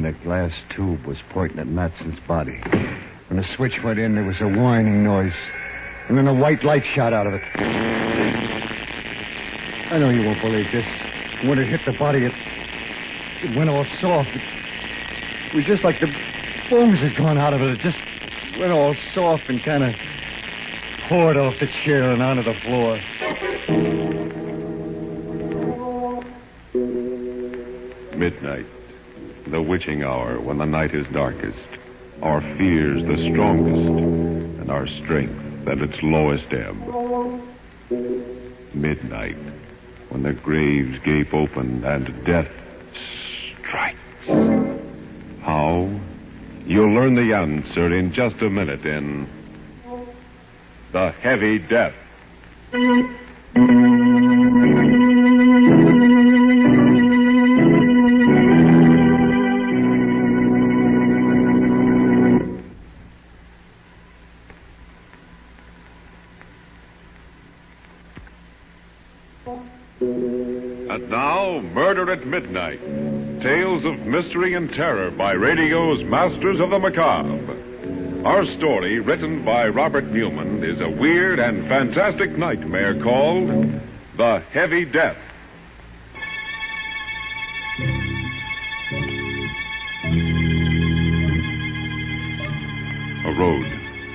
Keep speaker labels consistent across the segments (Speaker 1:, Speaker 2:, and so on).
Speaker 1: and a glass tube was pointing at Matson's body. When the switch went in, there was a whining noise. And then a white light shot out of it. I know you won't believe this. When it hit the body, it went all soft. It was just like the bones had gone out of it. It just went all soft and kind of poured off the chair and onto the floor.
Speaker 2: Midnight, the witching hour when the night is darkest, our fears the strongest, and our strength at its lowest ebb. Midnight, when the graves gape open and death strikes. How? You'll learn the answer in just a minute in The Heavy Death. And now, Murder at Midnight. Tales of mystery and terror by radio's Masters of the Macabre. Our story, written by Robert Newman, is a weird and fantastic nightmare called The Heavy Death. A road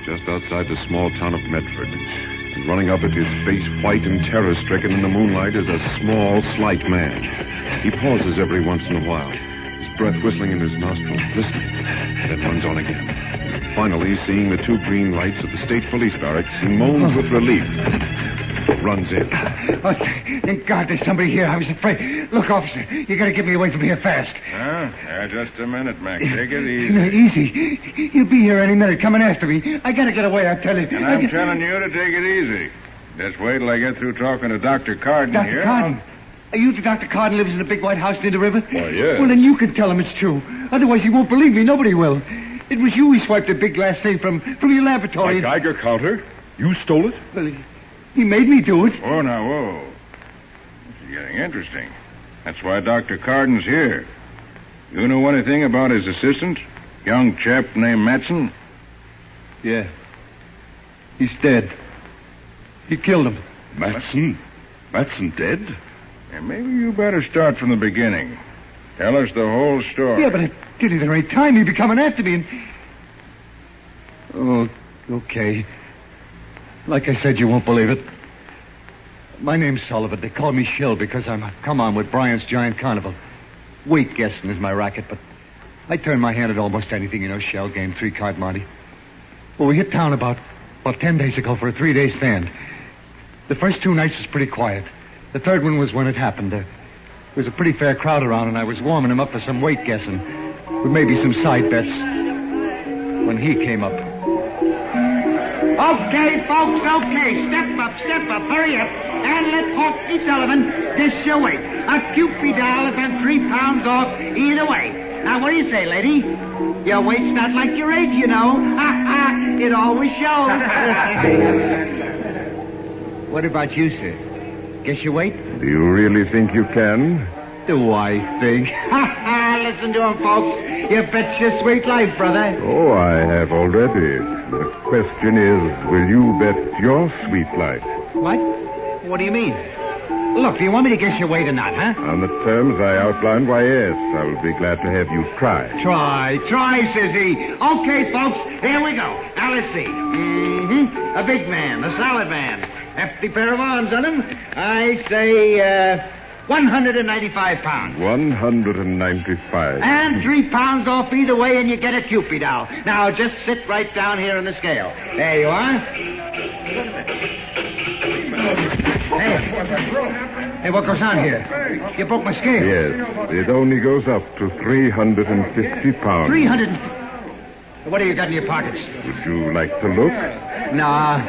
Speaker 2: just outside the small town of Medford. And running up at his face white and terror-stricken in the moonlight is a small, slight man. He pauses every once in a while, his breath whistling in his nostrils, listening, then runs on again. Finally, seeing the two green lights of the state police barracks, he moans with relief. Runs in.
Speaker 1: Oh, thank God there's somebody here. I was afraid. Look, officer, you gotta get me away from here fast.
Speaker 3: Just a minute, Mac. Take it easy.
Speaker 1: No, easy. He'll be here any minute, coming after me. I gotta get away, I tell you.
Speaker 3: And I'm telling you to take it easy. Just wait till I get through talking to Dr. Carden here.
Speaker 1: Dr. Carden? Are you the Dr. Carden lives in the big white house near the river?
Speaker 3: Why, yes.
Speaker 1: Well, then you can tell him it's true. Otherwise, he won't believe me. Nobody will. It was you who swiped a big glass thing from your laboratory.
Speaker 2: A Geiger counter? You stole it?
Speaker 1: Well, he made me do it.
Speaker 3: Oh, now, whoa. This is getting interesting. That's why Dr. Carden's here. You know anything about his assistant? Young chap named Matson?
Speaker 1: Yeah. He's dead. He killed him.
Speaker 2: Matson? Matson dead?
Speaker 3: Yeah, maybe you better start from the beginning. Tell us the whole story.
Speaker 1: Yeah, but I tell you, there ain't time. He'd be coming after me and... Oh, okay. Like I said, you won't believe it. My name's Sullivan. They call me Shill because I'm a come-on with Bryant's Giant Carnival. Weight guessing is my racket, but I turn my hand at almost anything, shell game, 3-card Monte. Well, we hit town about 10 days ago for a 3-day stand. The first 2 nights was pretty quiet. The third one was when it happened. There was a pretty fair crowd around, and I was warming him up for some weight guessing, with maybe some side bets, when he came up.
Speaker 4: Okay, folks, okay. Step up, hurry up. And let Hawkeye Sullivan dish your weight. A Cupid doll and 3 pounds off either way. Now, what do you say, lady? Your weight's not like your age, It always shows.
Speaker 1: What about you, sir? Guess your weight?
Speaker 2: Do you really think you can?
Speaker 1: Do I think?
Speaker 4: Listen to him, folks. You bet your sweet life, brother.
Speaker 2: Oh, I have already. The question is, will you bet your sweet life?
Speaker 4: What? What do you mean? Look, do you want me to guess your weight or not, huh?
Speaker 2: On the terms I outlined, why, yes. I will be glad to have you try.
Speaker 4: Try, says he. Okay, folks, here we go. Now, let's see. A big man, a solid man. Hefty pair of arms on him. I say, 195 pounds.
Speaker 2: 195.
Speaker 4: And 3 pounds off either way, and you get a Cupid doll. Now, just sit right down here on the scale. There you are.
Speaker 1: Hey, what goes on here? You broke my scale.
Speaker 2: Yes, it only goes up to 350 pounds.
Speaker 1: 300... What do you got in your pockets?
Speaker 2: Would you like to look?
Speaker 1: Nah.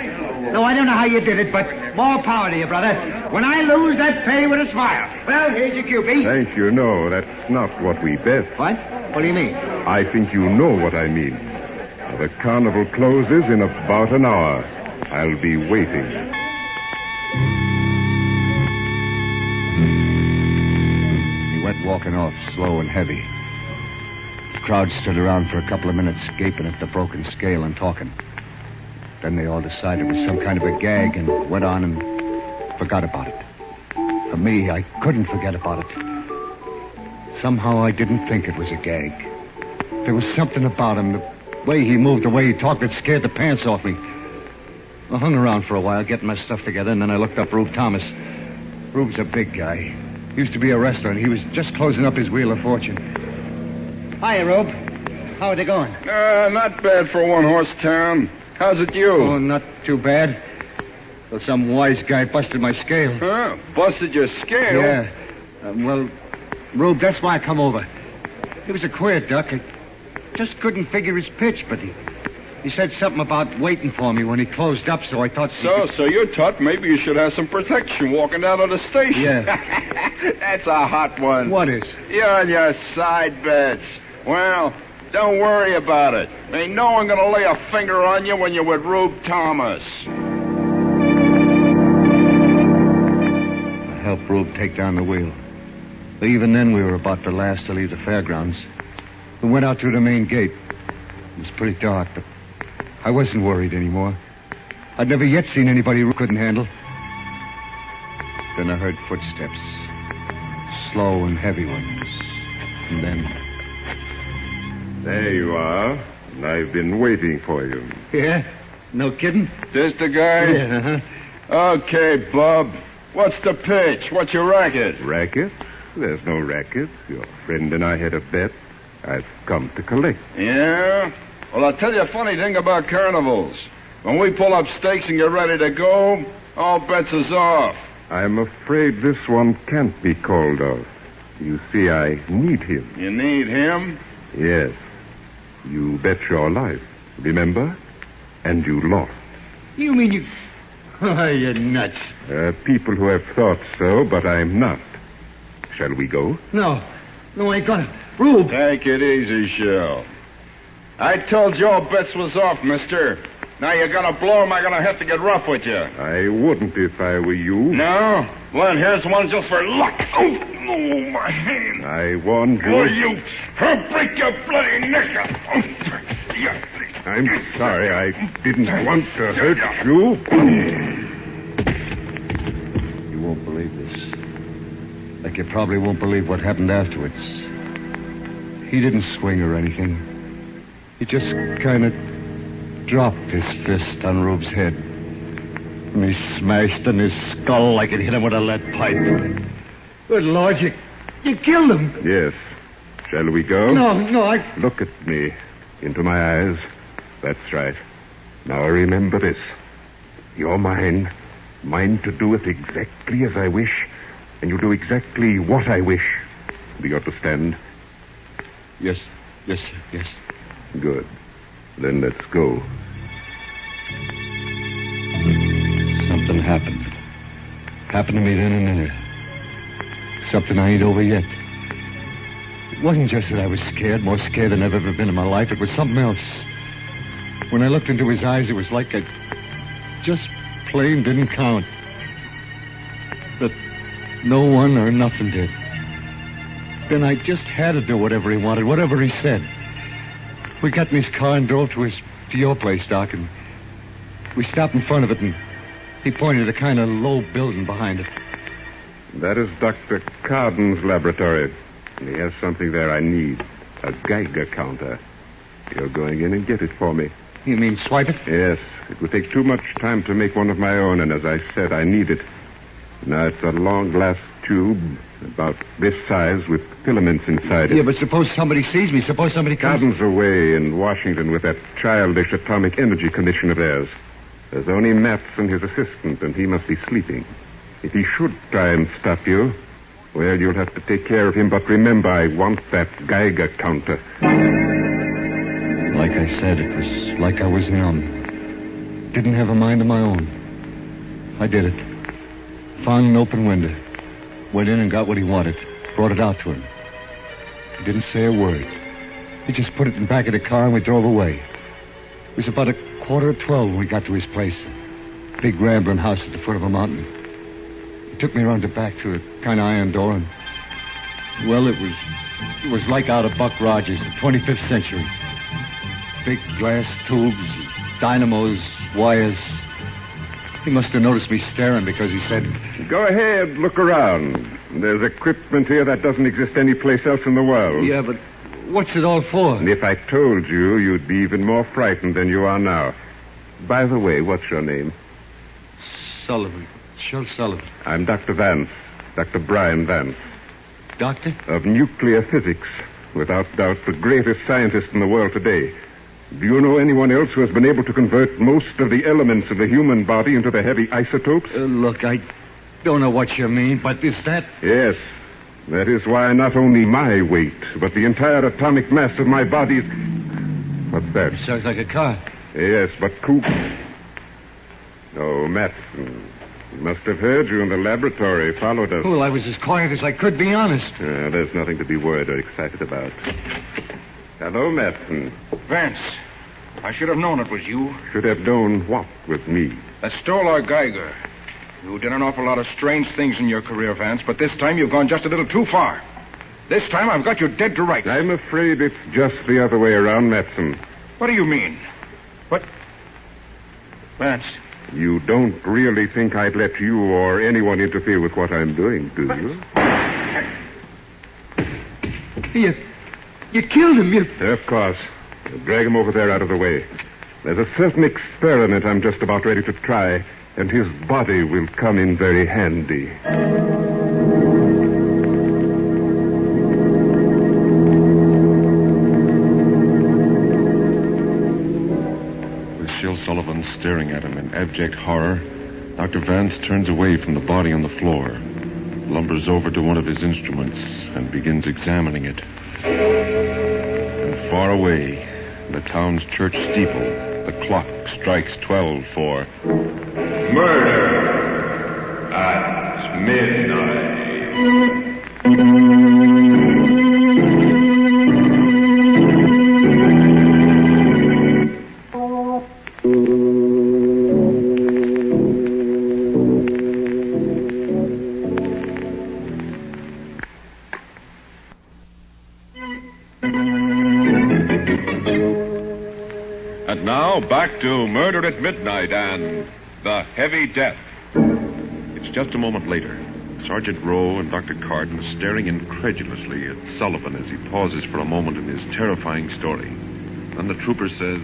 Speaker 1: No, I don't know how you did it, but more power to you, brother. When I lose, I pay with a smile. Well, here's your Cupid.
Speaker 2: Thank you. No, that's not what we bet.
Speaker 1: What? What do you mean?
Speaker 2: I think you know what I mean. The carnival closes in about an hour. I'll be waiting.
Speaker 1: He went walking off, slow and heavy. crowd stood around for a couple of minutes, gaping at the broken scale and talking. Then they all decided it was some kind of a gag and went on and forgot about it. For me, I couldn't forget about it. Somehow I didn't think it was a gag. There was something about him, the way he moved, the way he talked, that scared the pants off me. I hung around for a while, getting my stuff together, and then I looked up Rube Thomas. Rube's a big guy. He used to be a wrestler, and he was just closing up his Wheel of Fortune. Hiya, Rube. How are they going?
Speaker 5: Not bad for a one-horse town. How's it you?
Speaker 1: Oh, not too bad. Well, some wise guy busted my scale.
Speaker 5: Huh? Busted your scale?
Speaker 1: Yeah. Well, Rube, that's why I come over. He was a queer duck. I just couldn't figure his pitch, but he said something about waiting for me when he closed up, so I thought...
Speaker 5: So you thought maybe you should have some protection walking down to the station?
Speaker 1: Yeah.
Speaker 5: That's a hot one.
Speaker 1: What is?
Speaker 5: You're on your side bets. Well, don't worry about it. Ain't no one gonna lay a finger on you when you're with Rube Thomas.
Speaker 1: I helped Rube take down the wheel. But even then, we were about the last to leave the fairgrounds. We went out through the main gate. It was pretty dark, but I wasn't worried anymore. I'd never yet seen anybody Rube couldn't handle. Then I heard footsteps. Slow and heavy ones. And then...
Speaker 2: There you are. I've been waiting for you.
Speaker 1: Yeah? No kidding?
Speaker 5: This the guy?
Speaker 1: Yeah, uh-huh.
Speaker 5: Okay, Bob. What's the pitch? What's your racket?
Speaker 2: Racket? There's no racket. Your friend and I had a bet. I've come to collect.
Speaker 5: Yeah? Well, I'll tell you a funny thing about carnivals. When we pull up stakes and get ready to go, all bets is off.
Speaker 2: I'm afraid this one can't be called off. You see, I need him.
Speaker 5: You need him?
Speaker 2: Yes. You bet your life, remember? And you lost.
Speaker 1: You mean you... Oh, you're nuts.
Speaker 2: People who have thought so, but I'm not. Shall we go?
Speaker 1: No, I ain't gonna. Rube!
Speaker 5: Take it easy, Shell. I told you all bets was off, mister. Now you're gonna blow 'em, I'm gonna have to get rough with you.
Speaker 2: I wouldn't if I were you.
Speaker 5: No? Well, here's one just for luck. Oh, my hand.
Speaker 2: I warned you.
Speaker 5: Oh, you... I'll break your bloody neck.
Speaker 2: I'm sorry. I didn't want to hurt you.
Speaker 1: You won't believe this. Like you probably won't believe what happened afterwards. He didn't swing or anything. He just kind of dropped his fist on Rube's head. And he smashed in his skull like it hit him with a lead pipe. Good Lord, you killed him.
Speaker 2: Yes. Shall we go?
Speaker 1: No, I...
Speaker 2: Look at me. Into my eyes. That's right. Now remember this. You're mine. Mine to do it exactly as I wish. And you do exactly what I wish. Do you understand?
Speaker 1: Yes, sir, yes.
Speaker 2: Good. Then let's go.
Speaker 1: Something happened. Happened to me then and there. Something I ain't over yet. It wasn't just that I was scared, more scared than I've ever been in my life. It was something else. When I looked into his eyes, it was like I just plain didn't count. That no one or nothing did. Then I just had to do whatever he wanted, whatever he said. We got in his car and drove to your place, Doc, and we stopped in front of it, and he pointed at a kind of low building behind it.
Speaker 2: That is Dr. Carden's laboratory. And he has something there I need. A Geiger counter. You're going in and get it for me.
Speaker 1: You mean swipe it?
Speaker 2: Yes. It would take too much time to make one of my own, and as I said, I need it. Now, it's a long glass tube, about this size, with filaments inside it.
Speaker 1: Yeah, but suppose somebody sees me. Suppose somebody comes...
Speaker 2: Carden's away in Washington with that childish atomic energy commission of theirs. There's only Matz and his assistant, and he must be sleeping. If he should try and stop you, well, you'll have to take care of him. But remember, I want that Geiger counter.
Speaker 1: Like I said, it was like I was numb. Didn't have a mind of my own. I did it. Found an open window. Went in and got what he wanted. Brought it out to him. He didn't say a word. He just put it in the back of the car and we drove away. It was about 11:45 when we got to his place. A big rambling house at the foot of a mountain. He took me around the back to a kind of iron door and... Well, it was It was like out of Buck Rogers, the 25th century. Big glass tubes, dynamos, wires. He must have noticed me staring because he said...
Speaker 2: Go ahead, look around. There's equipment here that doesn't exist anyplace else in the world.
Speaker 1: Yeah, but what's it all for?
Speaker 2: And if I told you, you'd be even more frightened than you are now. By the way, what's your name?
Speaker 1: Sullivan. Shel Sullivan.
Speaker 2: I'm Dr. Vance. Dr. Brian Vance.
Speaker 1: Doctor?
Speaker 2: Of nuclear physics. Without doubt, the greatest scientist in the world today. Do you know anyone else who has been able to convert most of the elements of the human body into the heavy isotopes?
Speaker 1: Look, I don't know what you mean, but is that...
Speaker 2: Yes. That is why not only my weight, but the entire atomic mass of my body is... What's that?
Speaker 1: It sounds like a car.
Speaker 2: Yes, but Coop... Oh, Matson. He must have heard you in the laboratory, followed us.
Speaker 1: Well, I was as quiet as I could, be honest.
Speaker 2: There's nothing to be worried or excited about. Hello, Matson.
Speaker 3: Vance, I should have known it was you.
Speaker 2: Should have known what with me?
Speaker 3: That stole our Geiger. You did an awful lot of strange things in your career, Vance, but this time you've gone just a little too far. This time I've got you dead to rights.
Speaker 2: I'm afraid it's just the other way around, Matson.
Speaker 3: What do you mean? What? Vance.
Speaker 2: You don't really think I'd let you or anyone interfere with what I'm doing, do you?
Speaker 1: You killed him,
Speaker 2: Of course. Drag him over there out of the way. There's a certain experiment I'm just about ready to try, and his body will come in very handy. With Shel Sullivan staring at him in abject horror, Dr. Vance turns away from the body on the floor, lumbers over to one of his instruments, and begins examining it. And far away, in the town's church steeple, the clock strikes 12 for... Murder at midnight.
Speaker 6: And now, back to Murder at Midnight and The Heavy Death.
Speaker 2: It's just a moment later. Sergeant Rowe and Dr. Carden staring incredulously at Sullivan as he pauses for a moment in his terrifying story. Then the trooper says,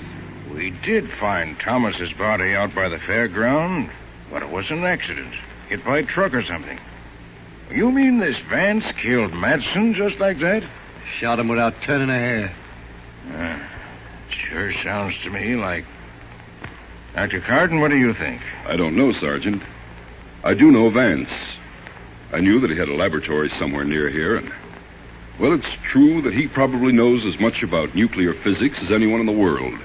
Speaker 3: We did find Thomas's body out by the fairground, but it was an accident. Hit by a truck or something. You mean this Vance killed Matson just like that?
Speaker 1: Shot him without turning a hair.
Speaker 3: Sure sounds to me like... Dr. Carden, what do you think?
Speaker 6: I don't know, Sergeant. I do know Vance. I knew that he had a laboratory somewhere near here, and... Well, it's true that he probably knows as much about nuclear physics as anyone in the world.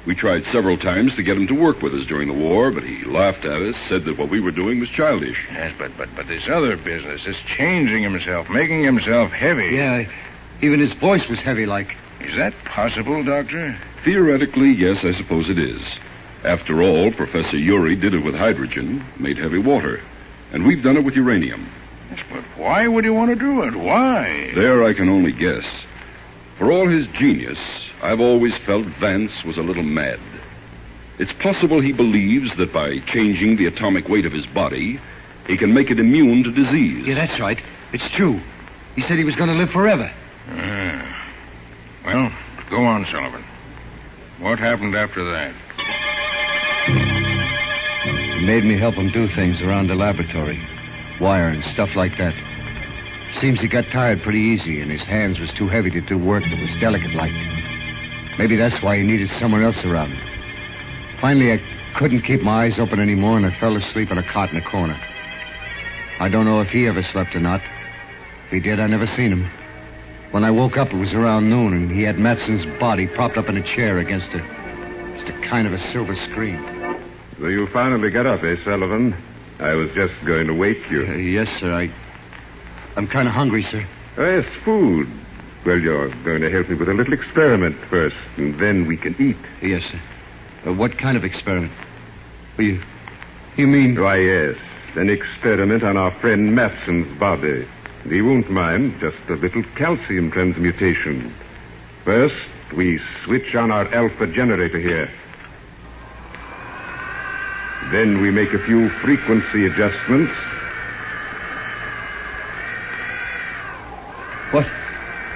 Speaker 6: We tried several times to get him to work with us during the war, but he laughed at us, said that what we were doing was childish.
Speaker 3: Yes, but this other business, this changing himself, making himself heavy...
Speaker 1: Yeah, even his voice was heavy like.
Speaker 3: Is that possible, Doctor?
Speaker 6: Theoretically, yes, I suppose it is. After all, Professor Urey did it with hydrogen, made heavy water. And we've done it with uranium.
Speaker 3: Yes, but why would he want to do it? Why?
Speaker 6: There I can only guess. For all his genius, I've always felt Vance was a little mad. It's possible he believes that by changing the atomic weight of his body, he can make it immune to disease.
Speaker 1: Yeah, that's right. It's true. He said he was going to live forever.
Speaker 3: Well, go on, Sullivan. What happened after that?
Speaker 1: He made me help him do things around the laboratory. Wire and stuff like that. Seems he got tired pretty easy, and his hands was too heavy to do work that was delicate-like. Maybe that's why he needed someone else around. Finally, I couldn't keep my eyes open anymore, and I fell asleep on a cot in a corner. I don't know if he ever slept or not. If he did, I never seen him. When I woke up, it was around noon, and he had Matson's body propped up in a chair against just a kind of a silver screen.
Speaker 2: So you finally got up, eh, Sullivan? I was just going to wake you.
Speaker 1: Yes, sir. I'm kind of hungry, sir.
Speaker 2: Yes, food. Well, you're going to help me with a little experiment first, and then we can eat.
Speaker 1: Yes, sir. What kind of experiment? You mean...
Speaker 2: Why, yes. An experiment on our friend Matson's body. He won't mind. Just a little calcium transmutation. First, we switch on our alpha generator here. Then we make a few frequency adjustments.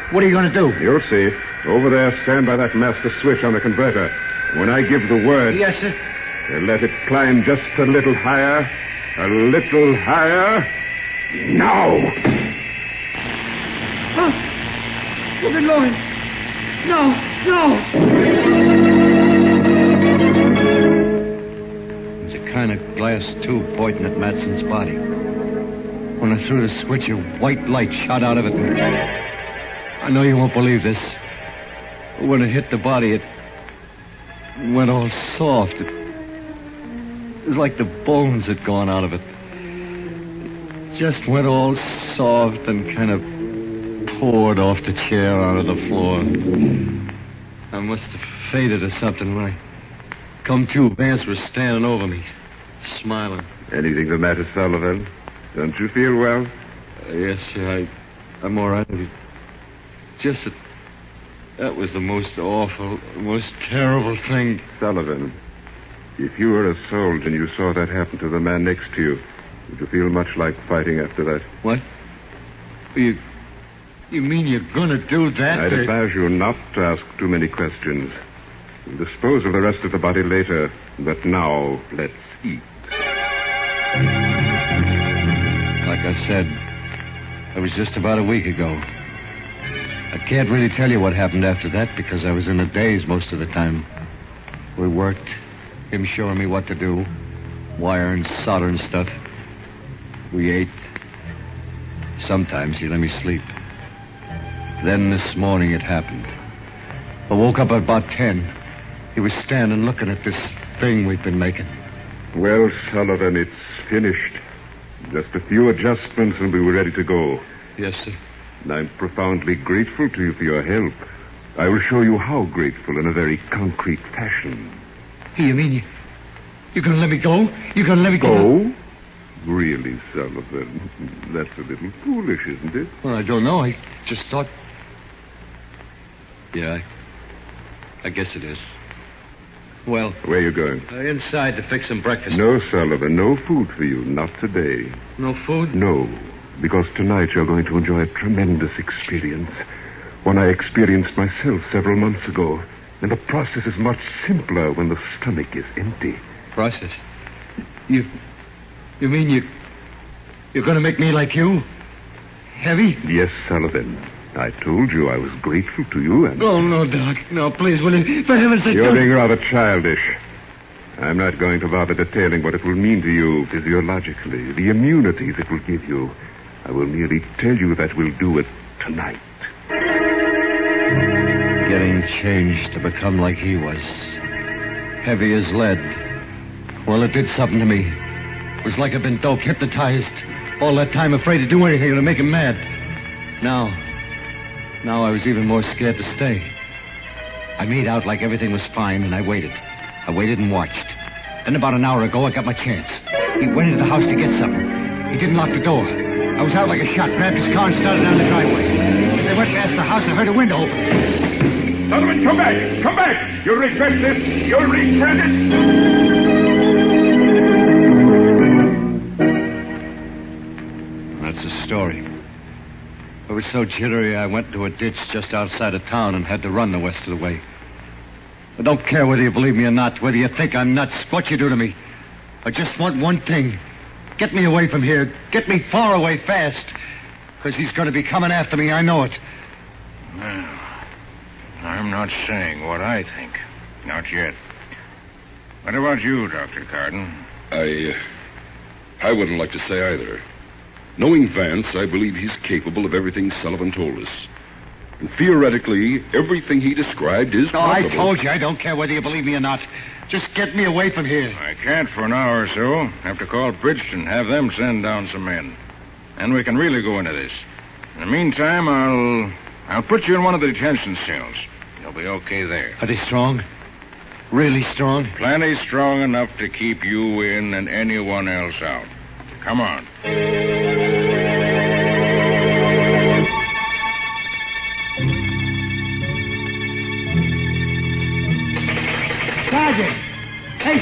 Speaker 1: What are you going to do?
Speaker 2: You'll see. Over there, stand by that master switch on the converter. When I give the word...
Speaker 1: Yes, sir.
Speaker 2: Let it climb just a little higher. A little higher. Now!
Speaker 4: Oh, good Lord. No.
Speaker 1: There's a kind of glass tube pointing at Madsen's body. When I threw the switch, a white light shot out of it. I know you won't believe this. When it hit the body, it went all soft. It was like the bones had gone out of it. It just went all soft and kind of poured off the chair onto the floor. I must have fainted or something. When I come to, Vance was standing over me, smiling.
Speaker 2: Anything the matter, Sullivan? Don't you feel well?
Speaker 1: Yes, sir. I'm all right. Just that was the most awful, most terrible thing.
Speaker 2: Sullivan, if you were a soldier and you saw that happen to the man next to you, would you feel much like fighting after that?
Speaker 1: What? You mean you're going to do that?
Speaker 2: I'd advise you not to ask too many questions. We'll dispose of the rest of the body later, but now let's eat.
Speaker 1: Like I said, it was just about a week ago. I can't really tell you what happened after that because I was in a daze most of the time. We worked, him showing me what to do, wire and solder and stuff. We ate. Sometimes he let me sleep. Then this morning it happened. I woke up at about 10. He was standing looking at this thing we've been making.
Speaker 2: Well, Sullivan, it's finished. Just a few adjustments and we were ready to go.
Speaker 1: Yes, sir.
Speaker 2: And I'm profoundly grateful to you for your help. I will show you how grateful in a very concrete fashion.
Speaker 1: You mean you're going to let me go? You're going to let me go?
Speaker 2: Go? Really, Sullivan? That's a little foolish, isn't it?
Speaker 1: Well, I don't know. I just thought... Yeah, I guess it is. Well...
Speaker 2: Where are you going?
Speaker 1: Inside to fix some breakfast.
Speaker 2: No, Sullivan, no food for you. Not today.
Speaker 1: No food?
Speaker 2: No, because tonight you're going to enjoy a tremendous experience. One I experienced myself several months ago. And the process is much simpler when the stomach is empty.
Speaker 1: Process? You mean you're going to make me like you? Heavy?
Speaker 2: Yes, Sullivan. I told you I was grateful to you and...
Speaker 4: Oh, no, Doc. No, please, will you? For heaven's sake,
Speaker 2: You're being rather childish. I'm not going to bother detailing what it will mean to you physiologically, the immunities it will give you. I will merely tell you that we'll do it tonight.
Speaker 1: Getting changed to become like he was. Heavy as lead. Well, it did something to me. It was like I'd been doped, hypnotized. All that time afraid to do anything to make him mad. Now I was even more scared to stay. I made out like everything was fine, and I waited. I waited and watched. Then about an hour ago, I got my chance. He went into the house to get something. He didn't lock the door. I was out like a shot, grabbed his car and started down the driveway. As I went past the house, I heard a window open.
Speaker 2: Sullivan, come back! Come back! You'll regret this! You'll regret it!
Speaker 1: That's the story. I was so jittery, I went to a ditch just outside of town and had to run the rest of the way. I don't care whether you believe me or not, whether you think I'm nuts, what you do to me. I just want one thing. Get me away from here. Get me far away fast. Because he's going to be coming after me, I know it.
Speaker 3: Well, I'm not saying what I think. Not yet. What about you, Dr. Carden?
Speaker 6: I wouldn't like to say either. Knowing Vance, I believe he's capable of everything Sullivan told us. And theoretically, everything he described is possible.
Speaker 1: I told you, I don't care whether you believe me or not. Just get me away from here.
Speaker 3: I can't for an hour or so. Have to call Bridgeton, have them send down some men. Then we can really go into this. In the meantime, I'll put you in one of the detention cells. You'll be okay there.
Speaker 1: Are they strong? Really strong?
Speaker 3: Plenty strong enough to keep you in and anyone else out. Come on.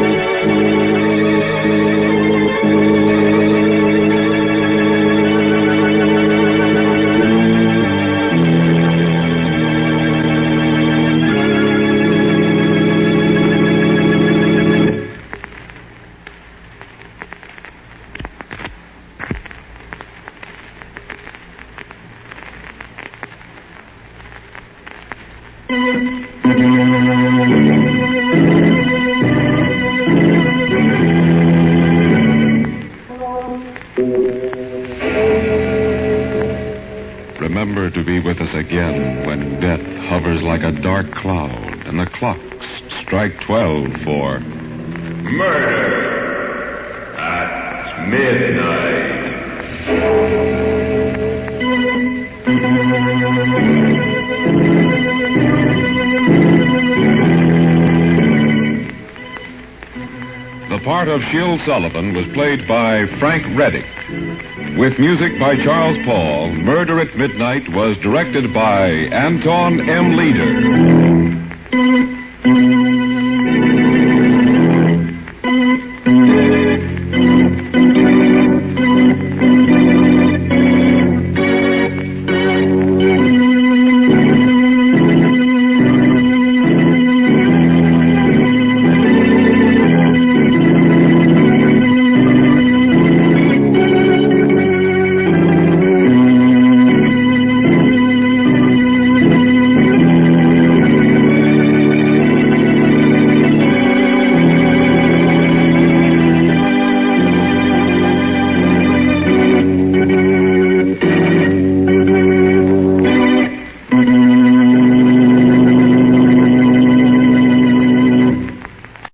Speaker 7: Bye.
Speaker 2: Remember to be with us again when death hovers like a dark cloud and the clocks strike 12 for
Speaker 7: Murder at Midnight.
Speaker 2: The part of Shill Sullivan was played by Frank Reddick. With music by Charles Paul, Murder at Midnight was directed by Anton M. Leader.